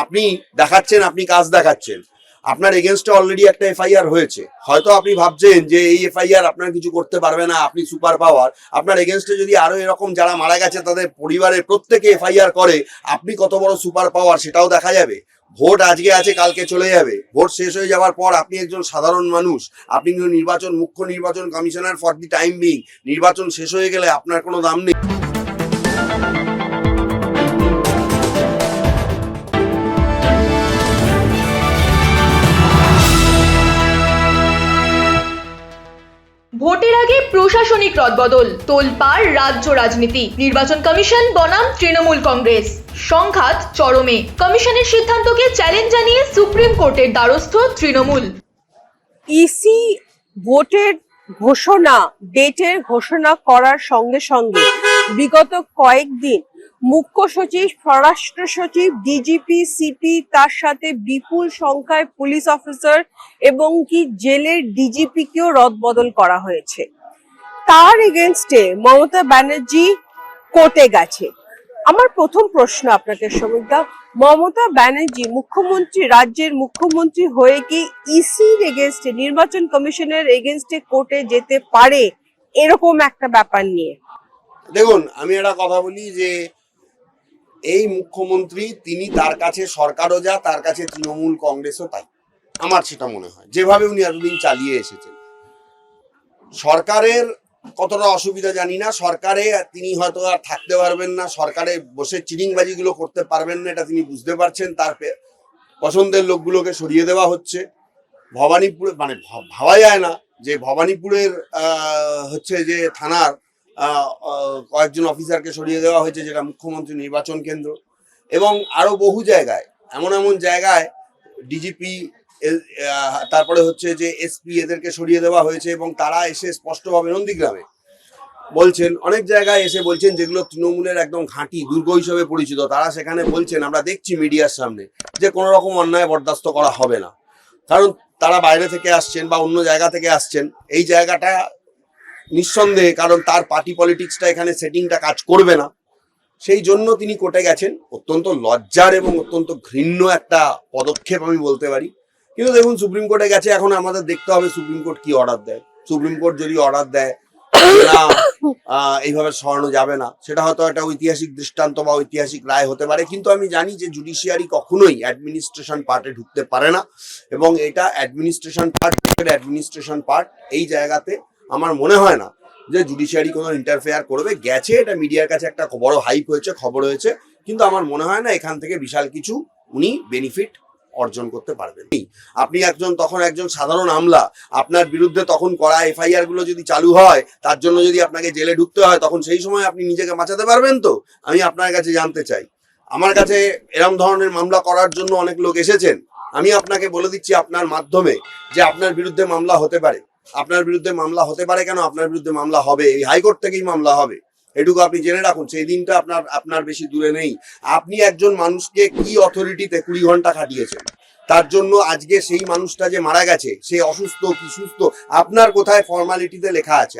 আপনি দেখাচ্ছেন, আপনি কাজ দেখাচ্ছেন, আপনার এগেনস্টে অলরেডি একটা এফআইআর হয়েছে, হয়তো আপনি ভাবছেন যে এই এফআইআর আপনার কিছু করতে পারবে না, আপনি সুপার পাওয়ার, আপনার এগেনস্টে যদি আরো এরকম যারা মারা গেছে তাদের পরিবারের প্রত্যেকে এফআইআর করে, আপনি কত বড় সুপার পাওয়ার সেটাও দেখা যাবে। ভোট আজকে আছে, কালকে চলে যাবে, ভোট শেষ হয়ে যাওয়ার পর আপনি একজন সাধারণ মানুষ, আপনি নির্বাচন মুখ্য নির্বাচন commissioner for the time being, নির্বাচন শেষ হয়ে গেলে আপনার কোনো দাম নেই। ভোটের আগে প্রশাসনিক রদবদল, তোলপাড় রাজ্য রাজনীতি, নির্বাচন কমিশন বনাম তৃণমূল কংগ্রেস, সংঘাত চরমে। কমিশনের সিদ্ধান্তকে চ্যালেঞ্জ জানিয়ে সুপ্রিম কোর্টের দ্বারস্থ তৃণমূল। ইসি ভোটের ঘোষণা, ডেটের ঘোষণা করার সঙ্গে সঙ্গে বিগত কয়েকদিন মুখ্য সচিব, স্বরাষ্ট্র সচিব, ডিজিপি, সিপি, তার সাথে বিপুল সংখ্যায় পুলিশ অফিসার এবং কি জেলের ডিজিপিকেও রদবদল করা হয়েছে। তার এগেনস্টে মমতা ব্যানার্জি কোর্টে গেছে। আমার প্রথম প্রশ্ন আপনাকে সমিতা, মমতা ব্যানার্জি মুখ্যমন্ত্রী, রাজ্যের মুখ্যমন্ত্রী হয়ে কি ইসির এগেনস্টে, নির্বাচন কমিশনের এগেনস্টে কোর্টে যেতে পারে এরকম একটা ব্যাপার নিয়ে? দেখুন, আমি একটা কথা বলি যে এই মুখ্যমন্ত্রী, তিনি তার কাছে সরকারও যা, তার কাছে তৃণমূল কংগ্রেসও তাই, আমার সেটা মনে হয়। যেভাবে উনি এতদিন চালিয়ে এসেছেন, সরকারের কতটা অসুবিধা জানি না, সরকারে তিনি হয়তো আর থাকতে পারবেন না, সরকারে বসে চিটিংবাজি গুলো করতে পারবেন না, এটা তিনি বুঝতে পারছেন। তার পছন্দের লোকগুলোকে সরিয়ে দেওয়া হচ্ছে। ভবানীপুরে মানে ভাবা যায় না যে ভবানীপুরের হচ্ছে যে থানার কয়েকজন অফিসারকে সরিয়ে দেওয়া হয়েছে, যেটা মুখ্যমন্ত্রী নির্বাচন কেন্দ্র, এবং আরো বহু জায়গায় এমন এমন জায়গায় ডিজিপি, তারপরে হচ্ছে যে এসপি, এদেরকে সরিয়ে দেওয়া হয়েছে। এবং তারা এসে স্পষ্টভাবে নন্দীগ্রামে বলছেন, অনেক জায়গায় এসে বলছেন যেগুলো তৃণমূলের একদম ঘাঁটি দুর্গ হিসেবে পরিচিত, তারা সেখানে বলছেন, আমরা দেখছি মিডিয়ার সামনে, যে কোনো রকম অন্যায় বরদাস্ত করা হবে না, কারণ তারা বাইরে থেকে আসছেন বা অন্য জায়গা থেকে আসছেন। এই জায়গাটা নিঃসন্দেহে, কারণ তার পার্টি পলিটিক্সটা এখানে সেটিংটা কাজ করবে না, সেই জন্য তিনি কোর্টে গেছেন। অত্যন্ত লজ্জার এবং অত্যন্ত ঘৃণ্য একটা পদক্ষেপ আমি বলতে পারি। কিন্তু দেখুন, সুপ্রিম কোর্টে গেছে, এখন আমাদের দেখতে হবে সুপ্রিম কোর্ট কি অর্ডার দেয়। সুপ্রিম কোর্ট যদি অর্ডার দেয় না এইভাবে সরানো যাবে না, সেটা হয়তো একটা ঐতিহাসিক দৃষ্টান্ত বা ঐতিহাসিক রায় হতে পারে। কিন্তু আমি জানি যে জুডিশিয়ারি কখনোই অ্যাডমিনিস্ট্রেশন পার্টে ঢুকতে পারে না, এবং এটা অ্যাডমিনিস্ট্রেশন পার্ট। এই জায়গাতে আমার মনে হয় না যে জুডিশিয়ারি কোনো ইন্টারফেয়ার করবে। গেছে, এটা মিডিয়ার কাছে একটা বড় হাইপ হয়েছে, খবর হয়েছে, কিন্তু আমার মনে হয় না এখান থেকে বিশাল কিছু উনি বেনিফিট অর্জন করতে পারবেন। আপনি তখন একজন সাধারণ আমলা, আপনার বিরুদ্ধে তখন করা এফআইআর গুলো যদি চালু হয়, তার জন্য যদি আপনাকে জেলে ঢুকতে হয়, তখন সেই সময় আপনি নিজেকে বাঁচাতে পারবেন তো? আমি আপনার কাছে জানতে চাই। আমার কাছে এরম ধরনের মামলা করার জন্য অনেক লোক এসেছেন। আমি আপনাকে বলে দিচ্ছি আপনার মাধ্যমে যে আপনার বিরুদ্ধে মামলা হতে পারে। আপনার বিরুদ্ধে মামলা হতে পারে কেন? আপনার বিরুদ্ধে মামলা হবে, এই হাইকোর্ট থেকেই মামলা হবে, এটুকু আপনি জেনে রাখুন। সেই দিনটা আপনার বেশি দূরে নেই। আপনি একজন মানুষকে কি অথরিটিতে 20 ঘন্টা খাটিয়েছেন, তার জন্য আজকে সেই মানুষটা যে মারা গেছে, সে অসুস্থ কি সুস্থ, আপনার কোথায় ফর্মালিটিতে লেখা আছে?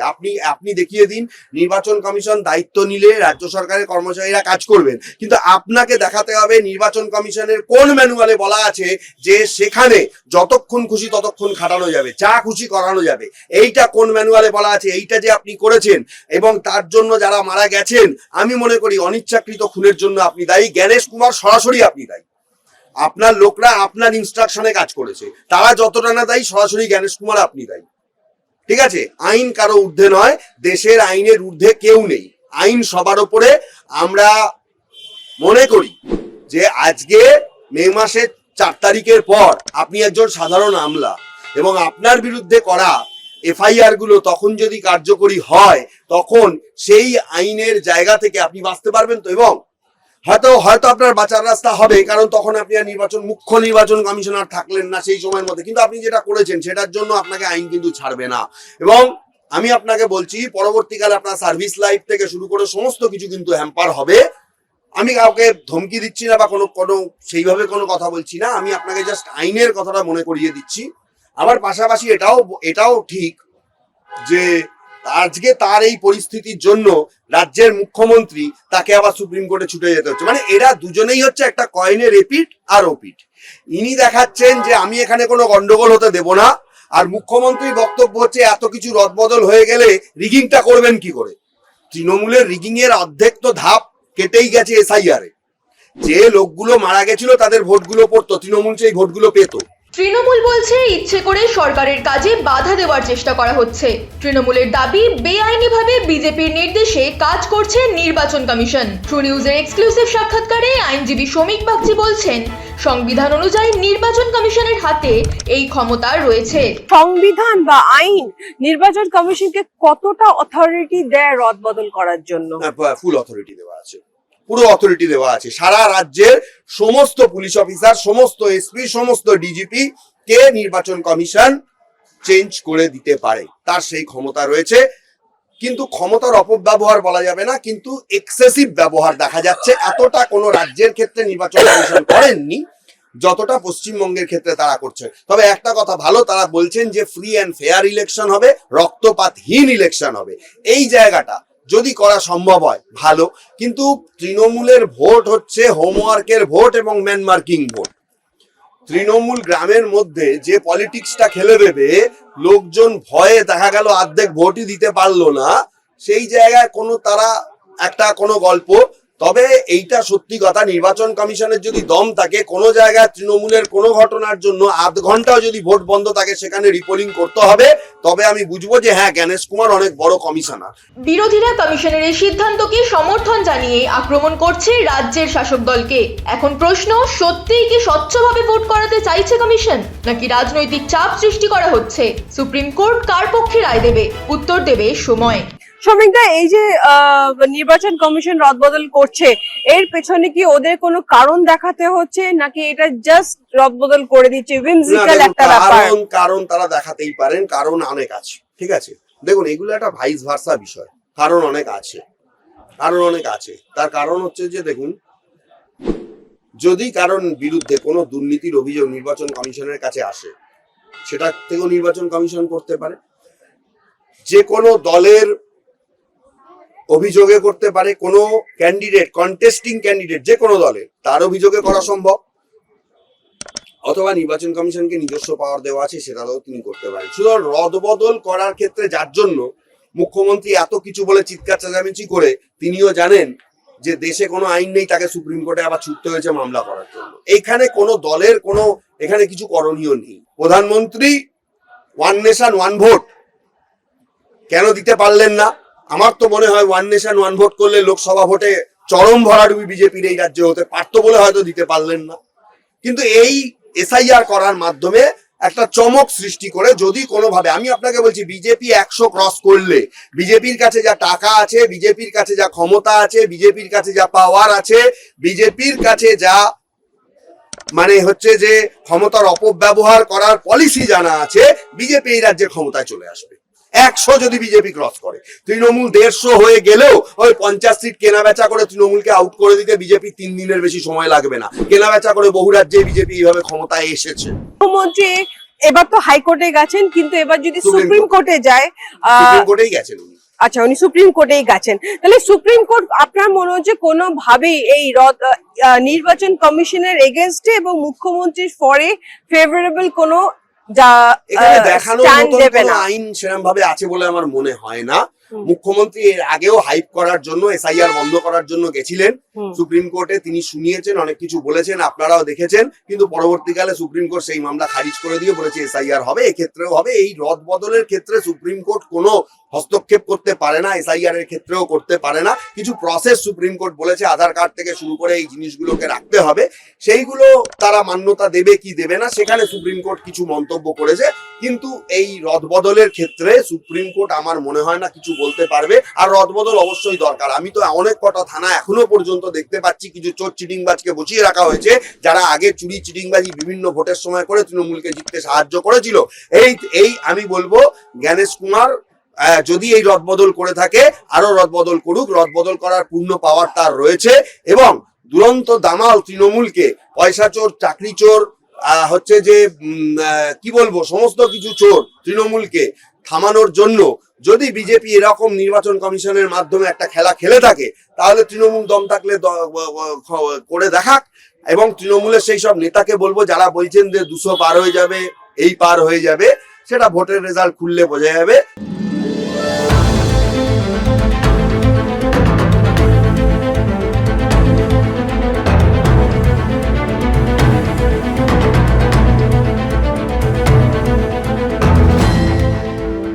আপনি দেখিয়ে দিন। নির্বাচন কমিশন দায়িত্ব নিলে রাজ্য সরকারের কর্মচারীরা কাজ করবেন, কিন্তু আপনাকে দেখাতে হবে নির্বাচন কমিশনের কোন ম্যানুয়ালে বলা আছে যে সেখানে যতক্ষণ খুশি ততক্ষণ খাটানো যাবে, যা খুশি করানো যাবে। এইটা কোন ম্যানুয়ালে বলা আছে? এইটা যে আপনি করেছেন, এবং তার জন্য যারা মারা গেছেন, আমি মনে করি অনিচ্ছাকৃত খুনের জন্য আপনি দায়ী। জ্ঞানেশ কুমার সরাসরি আপনি দায়ী। আপনার লোকরা আপনার ইনস্ট্রাকশনে কাজ করেছে, তারা যতটা না দায়ী, সরাসরি জ্ঞানেশ কুমার আপনি দায়ী। ঠিক আছে? আইন কারো ঊর্ধ্বে নয়, দেশের আইনের ঊর্ধ্বে কেউ নেই, আইন সবার উপরে। আমরা মনে করি যে আজকে মে মাসের 4 তারিখের পর আপনি একজন সাধারণ আমলা, এবং আপনার বিরুদ্ধে করা এফআইআর গুলো তখন যদি কার্যকরী হয়, তখন সেই আইনের জায়গা থেকে আপনি বাঁচতে পারবেন তো? এবং হয়তো আপনার বাঁচার রাস্তা হবে, কারণ তখন আপনি আর মুখ্য নির্বাচন কমিশনার থাকলেন না সেই সময়ের মধ্যে। কিন্তু আপনি যেটা করেছেন সেটার জন্য আপনাকে আইন কিন্তু ছাড়বে না। এবং আমি আপনাকে বলছি, পরবর্তীকালে আপনার সার্ভিস লাইফ থেকে শুরু করে সমস্ত কিছু কিন্তু হ্যাম্পার হবে। আমি কাউকে ধমকি দিচ্ছি না বা কোনো সেইভাবে কোনো কথা বলছি না, আমি আপনাকে জাস্ট আইনের কথাটা মনে করিয়ে দিচ্ছি। আবার পাশাপাশি এটাও ঠিক যে আজকে তার এই পরিস্থিতির জন্য রাজ্যের মুখ্যমন্ত্রী তাকে আবার সুপ্রিম কোর্টে ছুটে যেতে হচ্ছে। মানে এরা দুজনেই হচ্ছে একটা কয়েনের এপিঠ আর ওপিঠ। ইনি দেখাচ্ছেন যে আমি এখানে কোনো গন্ডগোল হতে দেব না, আর মুখ্যমন্ত্রীর বক্তব্য হচ্ছে এত কিছু রদবদল হয়ে গেলে রিগিংটা করবেন কি করে। তৃণমূলের রিগিং এর অর্ধেক তো ধাপ কেটেই গেছে এসআইআর এ। যে লোকগুলো মারা গেছিল তাদের ভোটগুলো পড়তো, তৃণমূল সেই ভোটগুলো পেত। তৃণমূল বলছে ইচ্ছে করে সরকারের কাজে বাধা দেওয়ার চেষ্টা করা হচ্ছে। তৃণমূলের দাবি বেআইনিভাবে বিজেপির নির্দেশে কাজ করছে নির্বাচন কমিশন। ট্রু নিউজের এক্সক্লুসিভ সাক্ষাৎকারে আইনজীবী শ্রমিক বাগচি বলছেন, সংবিধান অনুযায়ী নির্বাচন কমিশনের হাতে এই ক্ষমতা রয়েছে। সংবিধান বা আইন নির্বাচন কমিশনকে কতটা অথরিটি দেয় রদবদল করার জন্য? ফুল অথরিটি দেওয়া আছে, পুরো অথরিটি দেওয়া আছে। সারা রাজ্যের সমস্ত পুলিশ অফিসার, সমস্ত এসপি, সমস্ত ডিজিপি কে নির্বাচন কমিশন চেঞ্জ করে দিতে পারে, তার সেই ক্ষমতা রয়েছে। কিন্তু ক্ষমতার অপব্যবহার বলা যাবে না, কিন্তু এক্সেসিভ ব্যবহার দেখা যাচ্ছে। এতটা কোনো রাজ্যের ক্ষেত্রে নির্বাচন কমিশন করেননি যতটা পশ্চিমবঙ্গের ক্ষেত্রে তারা করছে। তবে একটা কথা ভালো, তারা বলছেন যে ফ্রি অ্যান্ড ফেয়ার ইলেকশন হবে, রক্তপাতহীন ইলেকশন হবে। এই জায়গাটা যদি করা সম্ভব হয় ভালো, কিন্তু তৃণমূলের ভোট হচ্ছে হোমওয়ার্কের ভোট এবং ম্যান মার্কিং ভোট। তৃণমূল গ্রামের মধ্যে যে পলিটিক্সটা খেলে দেবে, লোকজন ভয়ে দেখা গেল অর্ধেক ভোটই দিতে পারলো না, সেই জায়গায় কোনো তারা একটা কোনো গল্প। তবে এইটা সত্যি কথা, নির্বাচন কমিশনের যদি দম থাকে, কোনো জায়গায় তৃণমূলের কোনো ঘটনার জন্য আধ ঘন্টাও যদি ভোট বন্ধ থাকে সেখানে রিপোলিং করতে হবে, তবে আমি বুঝবো যে হ্যাঁ, জ্ঞানেশ কুমার অনেক বড় কমিশনার। বিরোধীরা কমিশনের এই সিদ্ধান্তকে সমর্থন জানিয়ে আক্রমণ করছে রাজ্যের শাসক দলকে। এখন প্রশ্ন, সত্যিই কি স্বচ্ছভাবে ভোট করাতে চাইছে কমিশন, নাকি রাজনৈতিক চাপ সৃষ্টি করা হচ্ছে? সুপ্রিম কোর্ট কার পক্ষে রায় দেবে, উত্তর দেবে সময়। শ্রমিকদা, এই যে নির্বাচন কমিশন রদবদল করছে, এর পেছনে কি ওদের কোনো কারণ দেখাতে হচ্ছে, নাকি এটা জাস্ট রদবদল করে দিচ্ছে উইমজিক্যাল একটা ব্যাপার? কারণ তারা দেখাতেই পারেন, কারণ অনেক আছে। ঠিক আছে, দেখুন এগুলো একটা ভাইস ভার্সা বিষয়, কারণ অনেক আছে, কারণ অনেক আছে। তার কারণ হচ্ছে যে দেখুন, যদি কারণ বিরুদ্ধে কোনো দুর্নীতির অভিযোগ নির্বাচন কমিশনের কাছে আসে, সেটা থেকেও নির্বাচন কমিশন করতে পারে। যে কোনো দলের অভিযোগে করতে পারে, কোনো ক্যান্ডিডেট, কন্টেস্টিং ক্যান্ডিডেট যে কোনো দলের, তার অভিযোগে করা সম্ভব। অথবা নির্বাচন কমিশনকে নিজস্ব পাওয়ার দেওয়া আছে, সেটাও তিনি করতে পারেন। শুধু রদবদল করার ক্ষেত্রে, যার জন্য মুখ্যমন্ত্রী এত কিছু বলে চিৎকার চেঁচামেচি করে, তিনিও জানেন যে দেশে কোনো আইন নেই, তাকে সুপ্রিম কোর্টে আবার ছুটতে হয়েছে মামলা করার জন্য। এইখানে কোনো দলের কোনো এখানে কিছু করণীয় নেই। প্রধানমন্ত্রী ওয়ান নেশন ওয়ান ভোট কেন দিতে পারলেন না? আমার তো মনে হয় ওয়ান নেশন ওয়ান ভোট করলে লোকসভা ভোটে চরম ভরাডুবি বিজেপির এই রাজ্যে হতে পারতো বলে হয়তো দিতে পারলেন না। কিন্তু এই এসআইআর করার মাধ্যমে একটা চমক সৃষ্টি করে, যদি কোনোভাবে, আমি আপনাকে বলছি, বিজেপি 100 ক্রস করলে, বিজেপির কাছে যা টাকা আছে, বিজেপির কাছে যা ক্ষমতা আছে, বিজেপির কাছে যা পাওয়ার আছে, বিজেপির কাছে যা মানে হচ্ছে যে ক্ষমতার অপব্যবহার করার পলিসি জানা আছে, বিজেপি এই রাজ্যের ক্ষমতায় চলে আসবে। 100 যদি বিজেপি ক্রস করে, তৃণমূল 150 হয়ে গেলেও ওই 50 সিট কেনা বেচা করে তৃণমূলকে আউট করে দিতে বিজেপি 3 দিনের বেশি সময় লাগবে না। কেনা বেচা করে বহু রাজ্যে বিজেপি এইভাবে ক্ষমতায় এসেছে। মুখ্যমন্ত্রী এবার তো হাইকোর্টে গেছেন, কিন্তু এবার যদি সুপ্রিম কোর্টে যায়, সুপ্রিম কোর্টেই গেছেন উনি। আচ্ছা, উনি সুপ্রিম কোর্টেই গেছেন, তাহলে সুপ্রিম কোর্ট আপনার মনে হচ্ছে কোনোভাবেই এই নির্বাচন কমিশনের এগেনস্টে এবং মুখ্যমন্ত্রীর ফরে ফেভারেবল কোনো এখানে দেখানোর মতো কোনো আইন সেরকম ভাবে আছে বলে আমার মনে হয় না। মুখ্যমন্ত্রী এর আগেও হাইপ করার জন্য, এসআইআর বন্ধ করার জন্য গেছিলেন সুপ্রিম কোর্টে, তিনি শুনিয়েছেন, অনেক কিছু বলেছেন, আপনারাও দেখেছেন। কিন্তু পরবর্তীকালে সুপ্রিম কোর্ট সেই মামলা খারিজ করে দিয়ে বলেছে এসআইআর হবে, এক্ষেত্রেও হবে। এই রদবদলের ক্ষেত্রে সুপ্রিম কোর্ট কোনো হস্তক্ষেপ করতে পারে না, এসআইআর এর ক্ষেত্রেও করতে পারে না। কিছু প্রসেস সুপ্রিম কোর্ট বলেছে আধার কার্ড থেকে শুরু করে এই জিনিসগুলোকে রাখতে হবে, সেইগুলো তারা মান্যতা দেবে কি দেবে না, সেখানে সুপ্রিম কোর্ট কিছু মন্তব্য করেছে। কিন্তু এই রদবদলের ক্ষেত্রে সুপ্রিম কোর্ট আমার মনে হয় না কিছু বলতে পারবে। আর রদবদল অবশ্যই দরকার। আমি তো অনেক কটা থানা এখনো পর্যন্ত দেখতে পাচ্ছি কিছু চোর চিটিংবাজকে বসিয়ে রাখা হয়েছে, যারা আগে চুরি চিটিংবাজি বিভিন্ন ভোটের সময় করে তৃণমূলকে জিততে সাহায্য করেছিল। এই আমি বলবো জ্ঞানেশ কুমার যদি এই রদবদল করে থাকে, আরো রদবদল করুক। রদবদল করার পূর্ণ পাওয়ার তার রয়েছে, এবং দুরন্ত দামাল তৃণমূলকে, পয়সা চোর, চাকরি চোর, হচ্ছে যে কি বলবো, সমস্ত কিছু চোর তৃণমূলকে থামানোর জন্য যদি বিজেপি এরকম নির্বাচন কমিশনের মাধ্যমে একটা খেলা খেলে থাকে, তাহলে তৃণমূল দম থাকলে করে দেখাক। এবং তৃণমূলের সেই সব নেতাকে বলবো যারা বলছেন যে 200 পার হয়ে যাবে, এই পার হয়ে যাবে, সেটা ভোটের রেজাল্ট খুললে বোঝা যাবে।